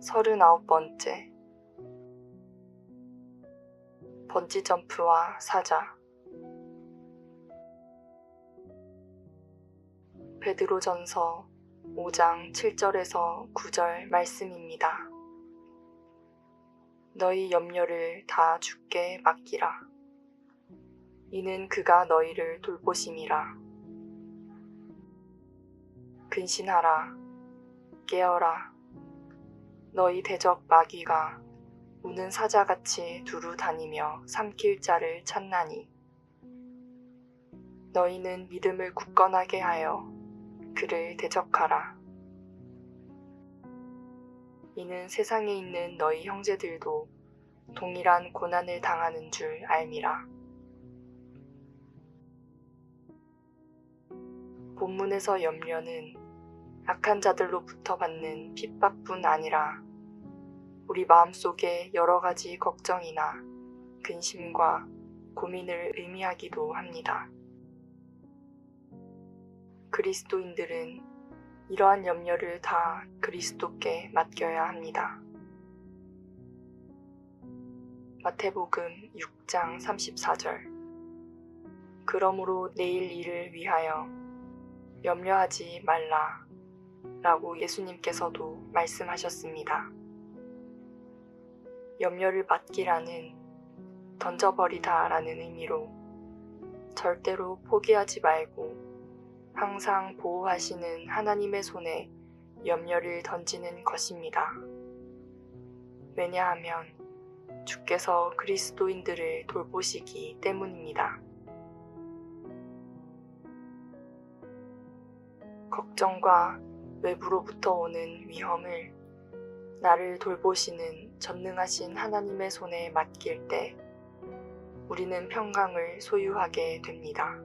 39번째 번지점프와 사자. 베드로전서 5장 7절에서 9절 말씀입니다. 너희 염려를 다 주께 맡기라. 이는 그가 너희를 돌보심이라. 근신하라. 깨어라. 너희 대적 마귀가 우는 사자같이 두루 다니며 삼킬 자를 찾나니 너희는 믿음을 굳건하게 하여 그를 대적하라. 이는 세상에 있는 너희 형제들도 동일한 고난을 당하는 줄 알미라. 본문에서 염려는 악한 자들로부터 받는 핍박뿐 아니라 우리 마음속에 여러 가지 걱정이나 근심과 고민을 의미하기도 합니다. 그리스도인들은 이러한 염려를 다 그리스도께 맡겨야 합니다. 마태복음 6장 34절. 그러므로 내일 일을 위하여 염려하지 말라 라고 예수님께서도 말씀하셨습니다. 염려를 맡기라는 던져버리다 라는 의미로 절대로 포기하지 말고 항상 보호하시는 하나님의 손에 염려를 던지는 것입니다. 왜냐하면 주께서 그리스도인들을 돌보시기 때문입니다. 걱정과 외부로부터 오는 위험을 나를 돌보시는 전능하신 하나님의 손에 맡길 때 우리는 평강을 소유하게 됩니다.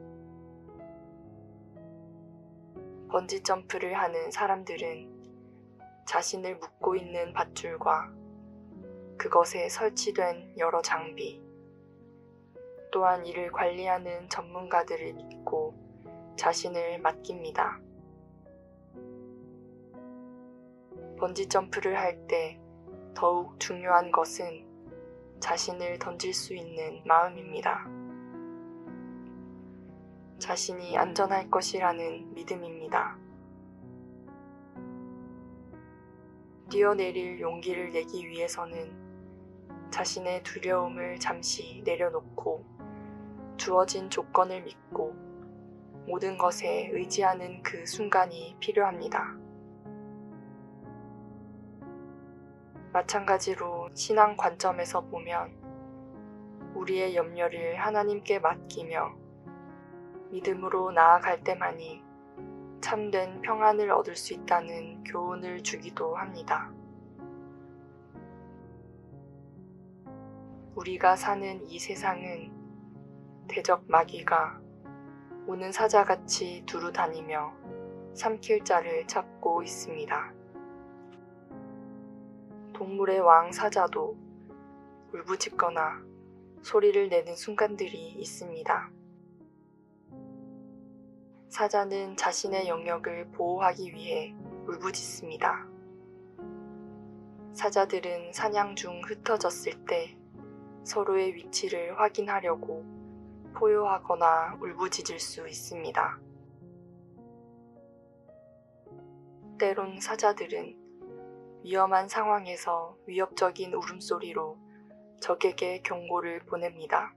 번지점프를 하는 사람들은 자신을 묶고 있는 밧줄과 그것에 설치된 여러 장비, 또한 이를 관리하는 전문가들을 믿고 자신을 맡깁니다. 번지점프를 할 때 더욱 중요한 것은 자신을 던질 수 있는 마음입니다. 자신이 안전할 것이라는 믿음입니다. 뛰어내릴 용기를 내기 위해서는 자신의 두려움을 잠시 내려놓고 주어진 조건을 믿고 모든 것에 의지하는 그 순간이 필요합니다. 마찬가지로 신앙 관점에서 보면 우리의 염려를 하나님께 맡기며 믿음으로 나아갈 때만이 참된 평안을 얻을 수 있다는 교훈을 주기도 합니다. 우리가 사는 이 세상은 대적 마귀가 우는 사자같이 두루 다니며 삼킬 자를 찾고 있습니다. 동물의 왕 사자도 울부짖거나 소리를 내는 순간들이 있습니다. 사자는 자신의 영역을 보호하기 위해 울부짖습니다. 사자들은 사냥 중 흩어졌을 때 서로의 위치를 확인하려고 포효하거나 울부짖을 수 있습니다. 때론 사자들은 위험한 상황에서 위협적인 울음소리로 적에게 경고를 보냅니다.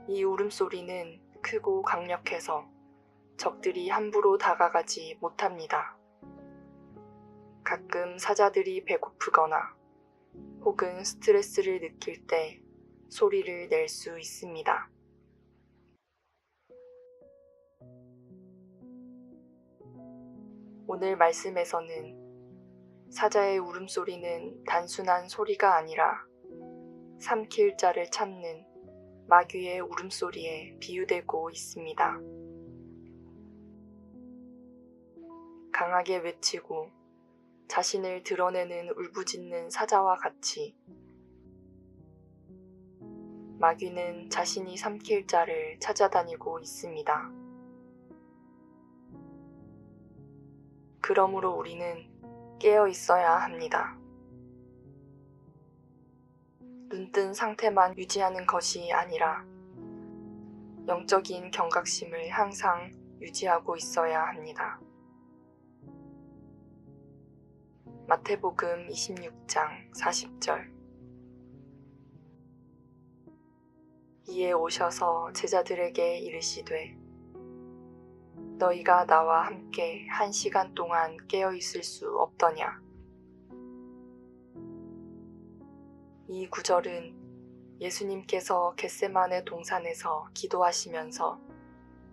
이 울음소리는 크고 강력해서 적들이 함부로 다가가지 못합니다. 가끔 사자들이 배고프거나 혹은 스트레스를 느낄 때 소리를 낼 수 있습니다. 오늘 말씀에서는 사자의 울음소리는 단순한 소리가 아니라 삼킬 자를 찾는 마귀의 울음소리에 비유되고 있습니다. 강하게 외치고 자신을 드러내는 울부짖는 사자와 같이 마귀는 자신이 삼킬 자를 찾아다니고 있습니다. 그러므로 우리는 깨어 있어야 합니다. 눈뜬 상태만 유지하는 것이 아니라 영적인 경각심을 항상 유지하고 있어야 합니다. 마태복음 26장 40절. 이에 오셔서 제자들에게 이르시되 너희가 나와 함께 1시간 동안 깨어 있을 수 없더냐. 이 구절은 예수님께서 겟세마네 동산에서 기도하시면서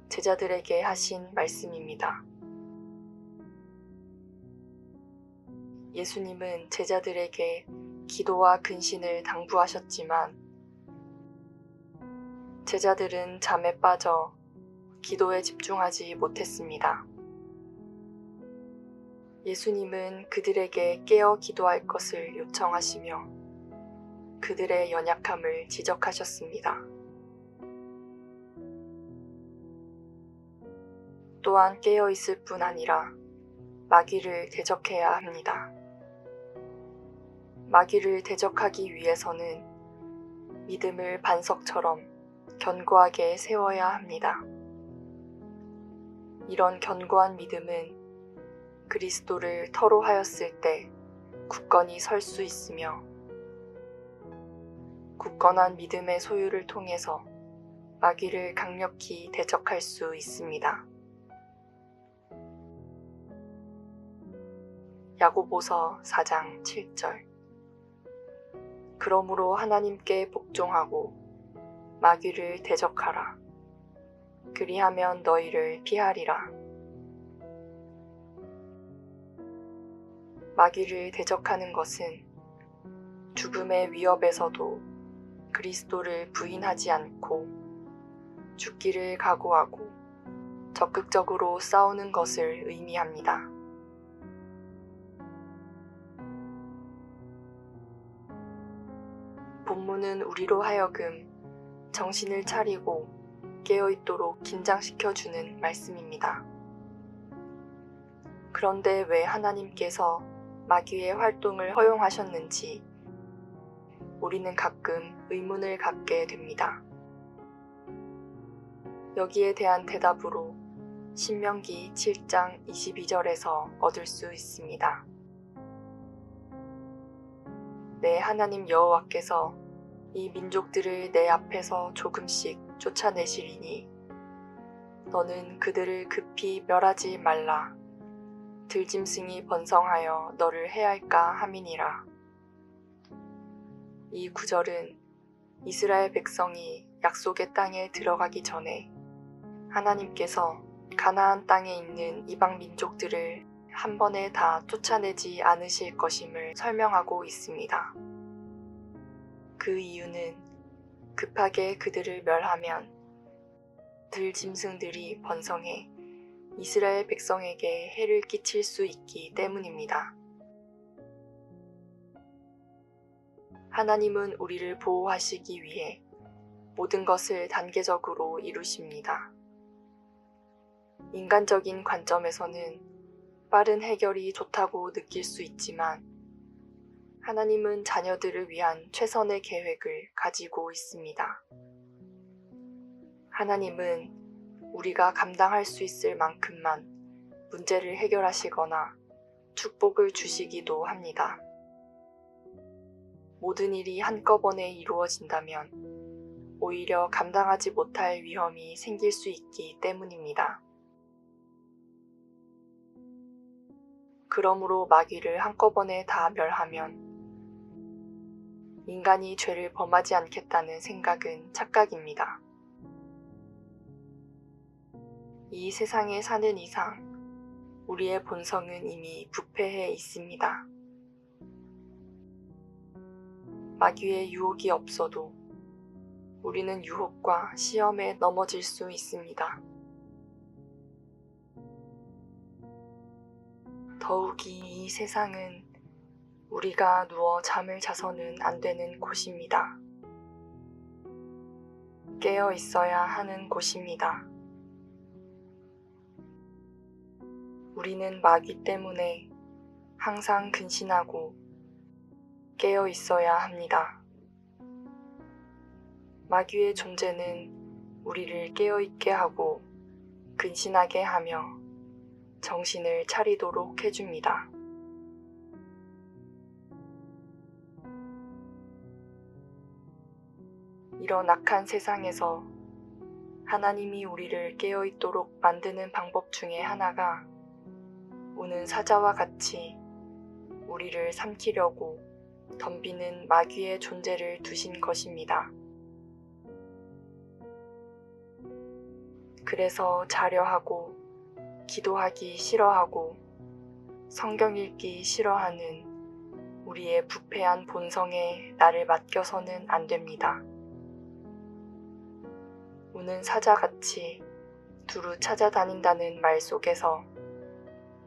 제자들에게 하신 말씀입니다. 예수님은 제자들에게 기도와 근신을 당부하셨지만 제자들은 잠에 빠져 기도에 집중하지 못했습니다. 예수님은 그들에게 깨어 기도할 것을 요청하시며 그들의 연약함을 지적하셨습니다. 또한 깨어 있을 뿐 아니라 마귀를 대적해야 합니다. 마귀를 대적하기 위해서는 믿음을 반석처럼 견고하게 세워야 합니다. 이런 견고한 믿음은 그리스도를 터로 하였을 때 굳건히 설 수 있으며 굳건한 믿음의 소유를 통해서 마귀를 강력히 대적할 수 있습니다. 야고보서 4장 7절. 그러므로 하나님께 복종하고 마귀를 대적하라. 그리하면 너희를 피하리라. 마귀를 대적하는 것은 죽음의 위협에서도 그리스도를 부인하지 않고 죽기를 각오하고 적극적으로 싸우는 것을 의미합니다. 본문은 우리로 하여금 정신을 차리고 깨어있도록 긴장시켜주는 말씀입니다. 그런데 왜 하나님께서 마귀의 활동을 허용하셨는지 우리는 가끔 의문을 갖게 됩니다. 여기에 대한 대답으로 신명기 7장 22절에서 얻을 수 있습니다. 내 하나님 여호와께서 이 민족들을 내 앞에서 조금씩 쫓아내시리니 너는 그들을 급히 멸하지 말라. 들짐승이 번성하여 너를 해할까 함이니라. 이 구절은 이스라엘 백성이 약속의 땅에 들어가기 전에 하나님께서 가나안 땅에 있는 이방 민족들을 한 번에 다 쫓아내지 않으실 것임을 설명하고 있습니다. 그 이유는 급하게 그들을 멸하면 들짐승들이 번성해 이스라엘 백성에게 해를 끼칠 수 있기 때문입니다. 하나님은 우리를 보호하시기 위해 모든 것을 단계적으로 이루십니다. 인간적인 관점에서는 빠른 해결이 좋다고 느낄 수 있지만 하나님은 자녀들을 위한 최선의 계획을 가지고 있습니다. 하나님은 우리가 감당할 수 있을 만큼만 문제를 해결하시거나 축복을 주시기도 합니다. 모든 일이 한꺼번에 이루어진다면 오히려 감당하지 못할 위험이 생길 수 있기 때문입니다. 그러므로 마귀를 한꺼번에 다 멸하면 인간이 죄를 범하지 않겠다는 생각은 착각입니다. 이 세상에 사는 이상 우리의 본성은 이미 부패해 있습니다. 마귀의 유혹이 없어도 우리는 유혹과 시험에 넘어질 수 있습니다. 더욱이 이 세상은 우리가 누워 잠을 자서는 안 되는 곳입니다. 깨어 있어야 하는 곳입니다. 우리는 마귀 때문에 항상 근신하고 깨어 있어야 합니다. 마귀의 존재는 우리를 깨어 있게 하고 근신하게 하며 정신을 차리도록 해줍니다. 이런 악한 세상에서 하나님이 우리를 깨어 있도록 만드는 방법 중에 하나가 우는 사자와 같이 우리를 삼키려고 덤비는 마귀의 존재를 두신 것입니다. 그래서 자려 하고 기도하기 싫어하고 성경 읽기 싫어하는 우리의 부패한 본성에 나를 맡겨서는 안 됩니다. 우는 사자같이 두루 찾아다닌다는 말 속에서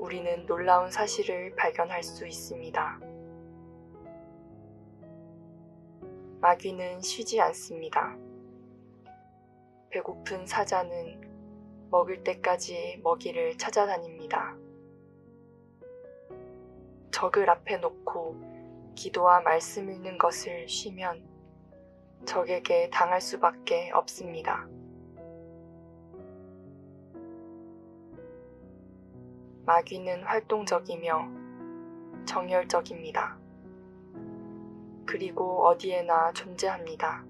우리는 놀라운 사실을 발견할 수 있습니다. 마귀는 쉬지 않습니다. 배고픈 사자는 먹을 때까지 먹이를 찾아다닙니다. 적을 앞에 놓고 기도와 말씀 읽는 것을 쉬면 적에게 당할 수밖에 없습니다. 마귀는 활동적이며 정열적입니다. 그리고 어디에나 존재합니다.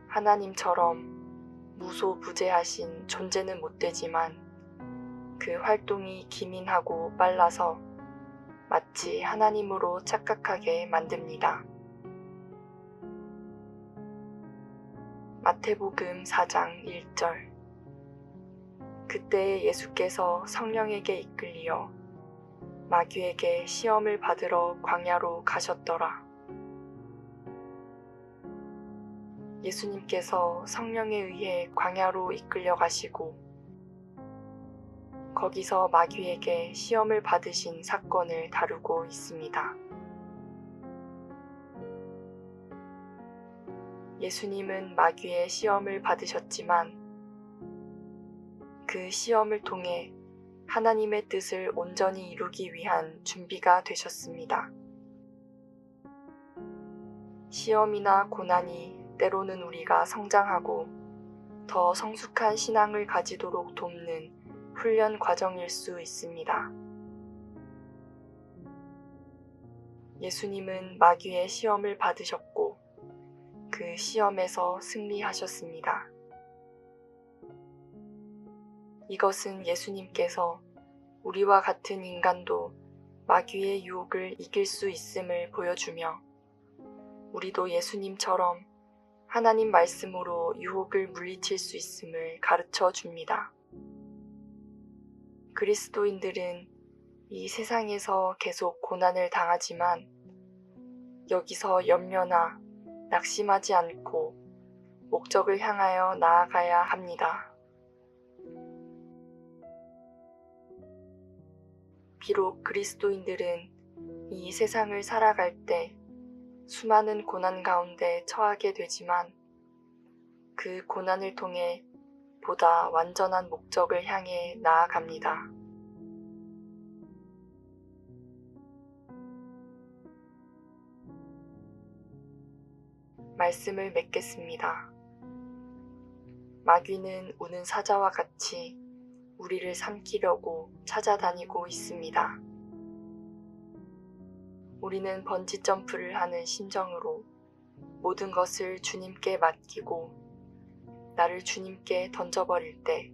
하나님처럼 무소부재하신 존재는 못 되지만 그 활동이 기민하고 빨라서 마치 하나님으로 착각하게 만듭니다. 마태복음 4장 1절. 그때 예수께서 성령에게 이끌리어 마귀에게 시험을 받으러 광야로 가셨더라. 예수님께서 성령에 의해 광야로 이끌려 가시고 거기서 마귀에게 시험을 받으신 사건을 다루고 있습니다. 예수님은 마귀의 시험을 받으셨지만 그 시험을 통해 하나님의 뜻을 온전히 이루기 위한 준비가 되셨습니다. 시험이나 고난이 때로는 우리가 성장하고 더 성숙한 신앙을 가지도록 돕는 훈련 과정일 수 있습니다. 예수님은 마귀의 시험을 받으셨고 그 시험에서 승리하셨습니다. 이것은 예수님께서 우리와 같은 인간도 마귀의 유혹을 이길 수 있음을 보여주며 우리도 예수님처럼 하나님 말씀으로 유혹을 물리칠 수 있음을 가르쳐 줍니다. 그리스도인들은 이 세상에서 계속 고난을 당하지만 여기서 염려나 낙심하지 않고 목적을 향하여 나아가야 합니다. 비록 그리스도인들은 이 세상을 살아갈 때 수많은 고난 가운데 처하게 되지만 그 고난을 통해 보다 완전한 목적을 향해 나아갑니다. 말씀을 맺겠습니다. 마귀는 우는 사자와 같이 우리를 삼키려고 찾아다니고 있습니다. 우리는 번지 점프를 하는 심정으로 모든 것을 주님께 맡기고 나를 주님께 던져버릴 때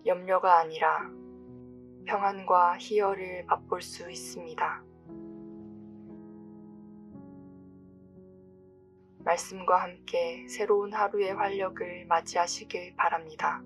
염려가 아니라 평안과 희열을 맛볼 수 있습니다. 말씀과 함께 새로운 하루의 활력을 맞이하시길 바랍니다.